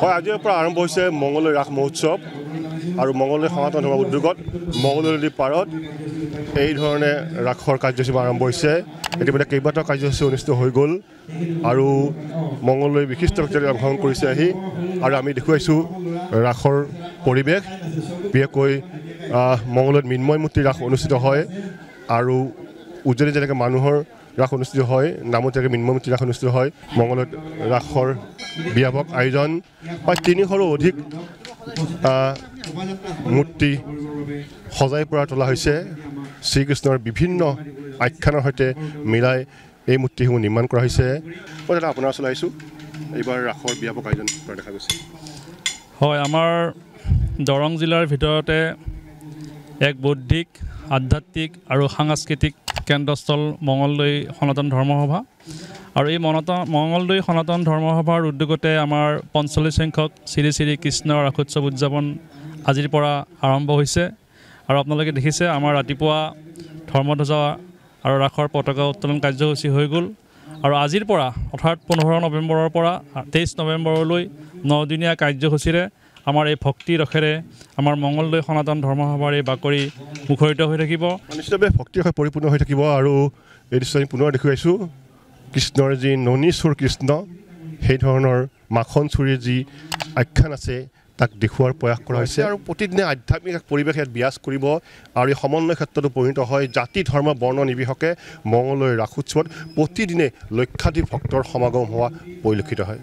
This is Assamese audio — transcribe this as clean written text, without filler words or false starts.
হয় আজিৰ পৰা আৰম্ভ হৈছে মঙলদৈ ৰাস মহোৎসৱ আৰু মঙলদৈ সনাতন ধৰ্ম উদ্যোগত মঙলদৈ নদীৰ পাৰত এই ধৰণে ৰাসৰ কাৰ্যসূচী আৰম্ভ হৈছে ইতিমধ্যে কেইবাটাও কাৰ্যসূচী অনুষ্ঠিত হৈ গ'ল আৰু মঙলদৈ বিশিষ্ট ব্যক্তিসকলে অংশগ্ৰহণ কৰিছে আহি আৰু আমি দেখুৱাইছোঁ ৰাসৰ পৰিৱেশ বিশেষকৈ মঙলদৈত মৃন্ময় মূৰ্তি ৰাস অনুষ্ঠিত হয় আৰু উজনি যেনেকৈ মানুহৰ ৰাস অনুষ্ঠিত হয় নামত যেনেকৈ মৃন্ময় মূৰ্তি ৰাস অনুষ্ঠিত হয় মঙলদৈত ৰাসৰ ব্যাপক আয়োজন প্ৰায় ৩০০ৰো অধিক মূৰ্তি সজাই পৰা তোলা হৈছে শ্ৰীকৃষ্ণৰ বিভিন্ন আখ্যানৰ সৈতে মিলাই এই মূৰ্তিসমূহ নিৰ্মাণ কৰা হৈছে মই দাদা আপোনাৰ ওচৰলৈ আহিছোঁ এইবাৰ ৰাসৰ ব্যাপক আয়োজন কৰা দেখা গৈছে হয় আমাৰ দৰং জিলাৰ ভিতৰতে এক বৌদ্ধিক আধ্যাত্মিক আৰু সাংস্কৃতিক কেন্দ্ৰস্থল মঙলদৈ সনাতন ধৰ্মসভা আৰু এই মঙলদৈ সনাতন ধৰ্মসভাৰ উদ্যোগতে আমাৰ ৪৫ সংখ্যক শ্ৰী শ্ৰী কৃষ্ণৰ ৰাসোৎসৱ উদযাপন আজিৰ পৰা আৰম্ভ হৈছে আৰু আপোনালোকে দেখিছে আমাৰ ৰাতিপুৱা ধৰ্মধ্বজা আৰু ৰাসৰ পতাকা উত্তোলন কাৰ্যসূচী হৈ গ'ল আৰু আজিৰ পৰা অৰ্থাৎ ১৫ নৱেম্বৰৰ পৰা ২৩ নৱেম্বৰলৈ ৯দিনীয়া কাৰ্যসূচীৰে আমাৰ এই ভক্তি ৰসেৰে আমাৰ মঙলদৈ সনাতন ধৰ্মসভাৰ এই বাকৰি মুখৰিত হৈ থাকিব নিশ্চিতভাৱে ভক্তি ৰসে পৰিপূৰ্ণ হৈ থাকিব আৰু এই দৃশ্য আমি পুনৰ দেখুৱাইছোঁ কৃষ্ণৰ যি ননী চোৰ কৃষ্ণ সেই ধৰণৰ মাখন চুৰিৰ যি আখ্যান আছে তাক দেখুওৱাৰ প্ৰয়াস কৰা হৈছে আৰু প্ৰতিদিনে আধ্যাত্মিক এক পৰিৱেশ ইয়াত বিৰাজ কৰিব আৰু এই সমন্বয় ক্ষেত্ৰতো পৰিণত হয় জাতি ধৰ্ম বৰ্ণ নিৰ্বিশেষে মঙলদৈ ৰাস উৎসৱত প্ৰতিদিনে লক্ষাধিক ভক্তৰ সমাগম হোৱা পৰিলক্ষিত হয়